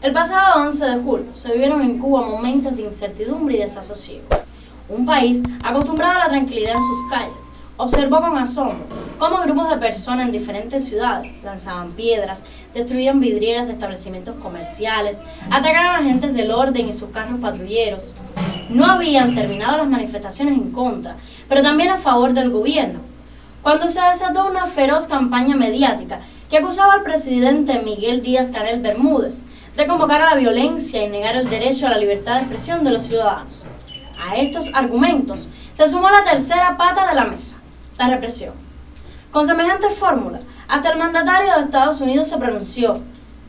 El pasado 11 de julio se vivieron en Cuba momentos de incertidumbre y desasosiego. Un país acostumbrado a la tranquilidad en sus calles observó con asombro cómo grupos de personas en diferentes ciudades lanzaban piedras, destruían vidrieras de establecimientos comerciales, atacaban a agentes del orden y sus carros patrulleros. No habían terminado las manifestaciones en contra, pero también a favor del gobierno, cuando se desató una feroz campaña mediática que acusaba al presidente Miguel Díaz-Canel Bermúdez de convocar a la violencia y negar el derecho a la libertad de expresión de los ciudadanos. A estos argumentos se sumó la tercera pata de la mesa, la represión. Con semejante fórmula, hasta el mandatario de Estados Unidos se pronunció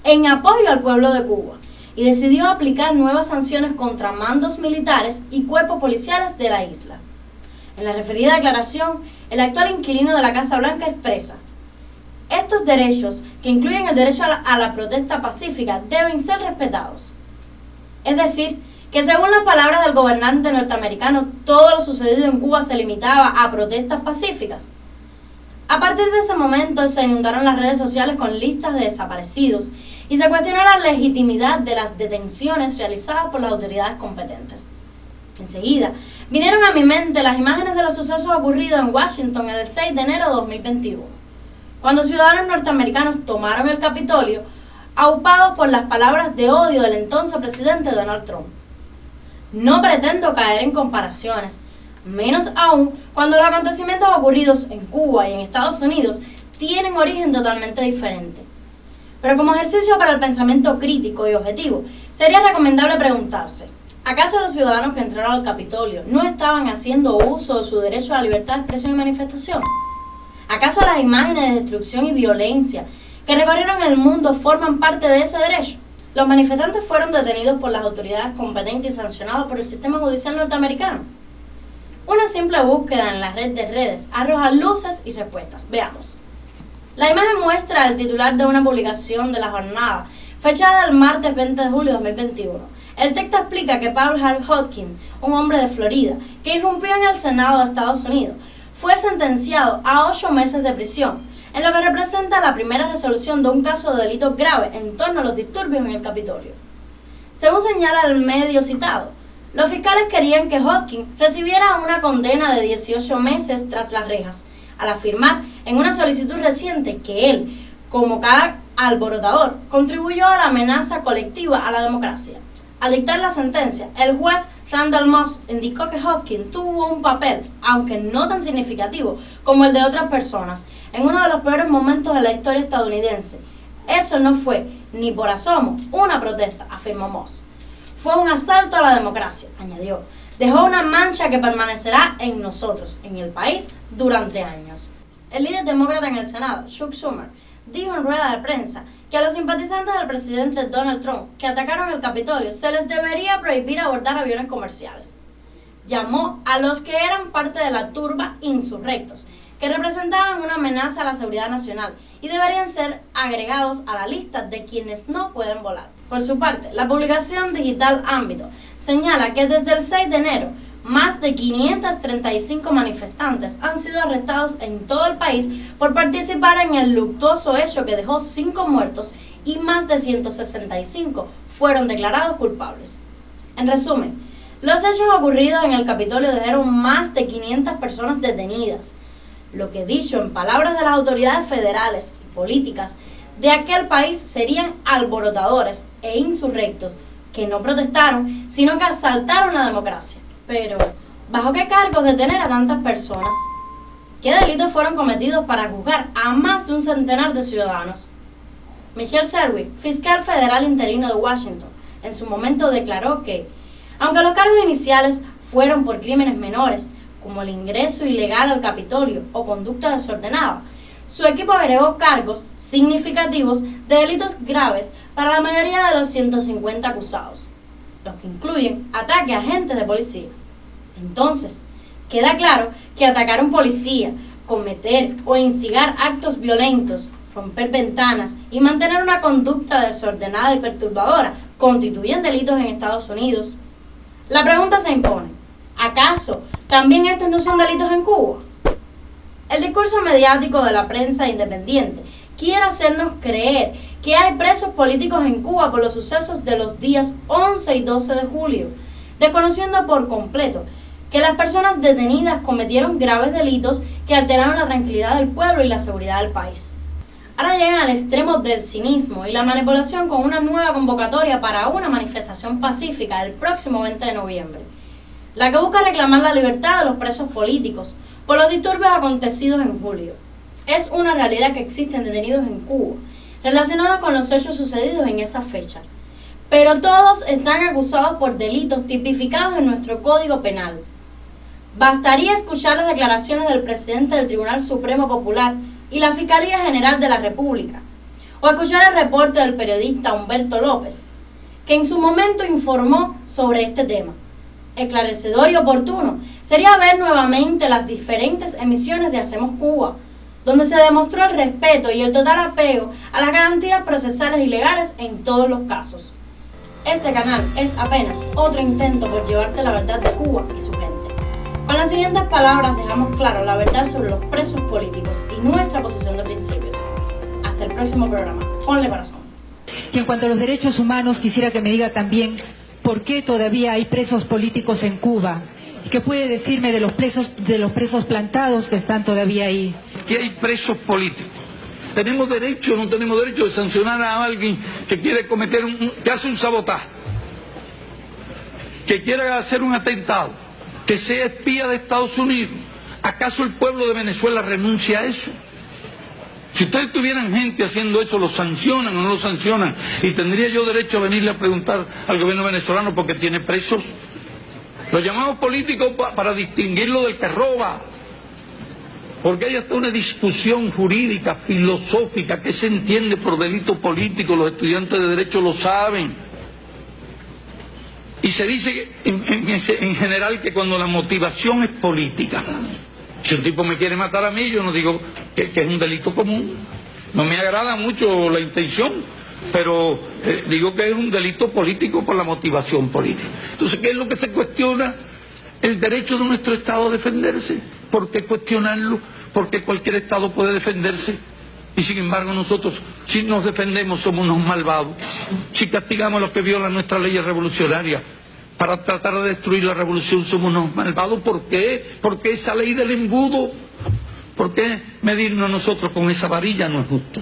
en apoyo al pueblo de Cuba y decidió aplicar nuevas sanciones contra mandos militares y cuerpos policiales de la isla. En la referida declaración, el actual inquilino de la Casa Blanca expresa: estos derechos, que incluyen el derecho a la protesta pacífica, deben ser respetados. Es decir, que según las palabras del gobernante norteamericano, todo lo sucedido en Cuba se limitaba a protestas pacíficas. A partir de ese momento se inundaron las redes sociales con listas de desaparecidos y se cuestionó la legitimidad de las detenciones realizadas por las autoridades competentes. Enseguida, vinieron a mi mente las imágenes de los sucesos ocurridos en Washington el 6 de enero de 2021. Cuando ciudadanos norteamericanos tomaron el Capitolio, aupados por las palabras de odio del entonces presidente Donald Trump. No pretendo caer en comparaciones, menos aún cuando los acontecimientos ocurridos en Cuba y en Estados Unidos tienen origen totalmente diferente. Pero como ejercicio para el pensamiento crítico y objetivo, sería recomendable preguntarse: ¿acaso los ciudadanos que entraron al Capitolio no estaban haciendo uso de su derecho a la libertad de expresión y manifestación? ¿Acaso las imágenes de destrucción y violencia que recorrieron el mundo forman parte de ese derecho? Los manifestantes fueron detenidos por las autoridades competentes y sancionados por el sistema judicial norteamericano. Una simple búsqueda en la red de redes arroja luces y respuestas. Veamos. La imagen muestra el titular de una publicación de La Jornada, fechada el martes 20 de julio de 2021. El texto explica que Paul Harvey Hodgkin, un hombre de Florida, que irrumpió en el Senado de Estados Unidos, fue sentenciado a 8 meses de prisión, en lo que representa la primera resolución de un caso de delitos graves en torno a los disturbios en el Capitolio. Según señala el medio citado, los fiscales querían que Hodgkin recibiera una condena de 18 meses tras las rejas, al afirmar en una solicitud reciente que él, como cada alborotador, contribuyó a la amenaza colectiva a la democracia. Al dictar la sentencia, el juez Randall Moss indicó que Hodgkin tuvo un papel, aunque no tan significativo como el de otras personas, en uno de los peores momentos de la historia estadounidense. Eso no fue, ni por asomo, una protesta, afirmó Moss. Fue un asalto a la democracia, añadió. Dejó una mancha que permanecerá en nosotros, en el país, durante años. El líder demócrata en el Senado, Chuck Schumer, dijo en rueda de prensa que a los simpatizantes del presidente Donald Trump que atacaron el Capitolio se les debería prohibir abordar aviones comerciales. Llamó a los que eran parte de la turba insurrectos, que representaban una amenaza a la seguridad nacional y deberían ser agregados a la lista de quienes no pueden volar. Por su parte, la publicación digital Ámbito señala que desde el 6 de enero, más de 535 manifestantes han sido arrestados en todo el país por participar en el luctuoso hecho que dejó 5 muertos y más de 165 fueron declarados culpables. En resumen, los hechos ocurridos en el Capitolio dejaron más de 500 personas detenidas, lo que dicho en palabras de las autoridades federales y políticas de aquel país serían alborotadores e insurrectos que no protestaron, sino que asaltaron la democracia. Pero, ¿bajo qué cargos detener a tantas personas? ¿Qué delitos fueron cometidos para juzgar a más de un centenar de ciudadanos? Michelle Sherwick, fiscal federal interino de Washington, en su momento declaró que, aunque los cargos iniciales fueron por crímenes menores, como el ingreso ilegal al Capitolio o conducta desordenada, su equipo agregó cargos significativos de delitos graves para la mayoría de los 150 acusados, los que incluyen ataque a agentes de policía. Entonces, queda claro que atacar a un policía, cometer o instigar actos violentos, romper ventanas y mantener una conducta desordenada y perturbadora constituyen delitos en Estados Unidos. La pregunta se impone: ¿acaso también estos no son delitos en Cuba? El discurso mediático de la prensa independiente quiere hacernos creer que hay presos políticos en Cuba por los sucesos de los días 11 y 12 de julio, desconociendo por completo que las personas detenidas cometieron graves delitos que alteraron la tranquilidad del pueblo y la seguridad del país. Ahora llegan al extremo del cinismo y la manipulación con una nueva convocatoria para una manifestación pacífica el próximo 20 de noviembre, la que busca reclamar la libertad de los presos políticos por los disturbios acontecidos en julio. Es una realidad que existen detenidos en Cuba, relacionados con los hechos sucedidos en esa fecha, pero todos están acusados por delitos tipificados en nuestro Código Penal. Bastaría escuchar las declaraciones del presidente del Tribunal Supremo Popular y la Fiscalía General de la República, o escuchar el reporte del periodista Humberto López, que en su momento informó sobre este tema. Esclarecedor y oportuno sería ver nuevamente las diferentes emisiones de Hacemos Cuba, donde se demostró el respeto y el total apego a las garantías procesales y legales en todos los casos. Este canal es apenas otro intento por llevarte la verdad de Cuba y su gente. Con las siguientes palabras dejamos claro la verdad sobre los presos políticos y nuestra posición de principios. Hasta el próximo programa. Ponle corazón. Y en cuanto a los derechos humanos, quisiera que me diga también por qué todavía hay presos políticos en Cuba. ¿Qué puede decirme de los presos plantados que están todavía ahí? Que hay presos políticos. ¿Tenemos derecho o no tenemos derecho de sancionar a alguien que quiere cometer que hace un sabotaje, que quiere hacer un atentado, que sea espía de Estados Unidos? ¿Acaso el pueblo de Venezuela renuncia a eso? Si ustedes tuvieran gente haciendo eso, ¿lo sancionan o no lo sancionan? Y tendría yo derecho a venirle a preguntar al gobierno venezolano por qué tiene presos. Lo llamamos político para distinguirlo del que roba. Porque hay hasta una discusión jurídica, filosófica, que se entiende por delito político, los estudiantes de Derecho lo saben. Y se dice en general que cuando la motivación es política, si un tipo me quiere matar a mí, yo no digo que es un delito común. No me agrada mucho la intención, pero digo que es un delito político por la motivación política. Entonces, ¿qué es lo que se cuestiona? El derecho de nuestro Estado a defenderse. ¿Por qué cuestionarlo? Porque cualquier Estado puede defenderse. Y sin embargo nosotros, si nos defendemos, somos unos malvados. Si castigamos a los que violan nuestras leyes revolucionarias para tratar de destruir la revolución, somos unos malvados. ¿Por qué? Porque esa ley del embudo. ¿Por qué medirnos nosotros con esa varilla? No es justo.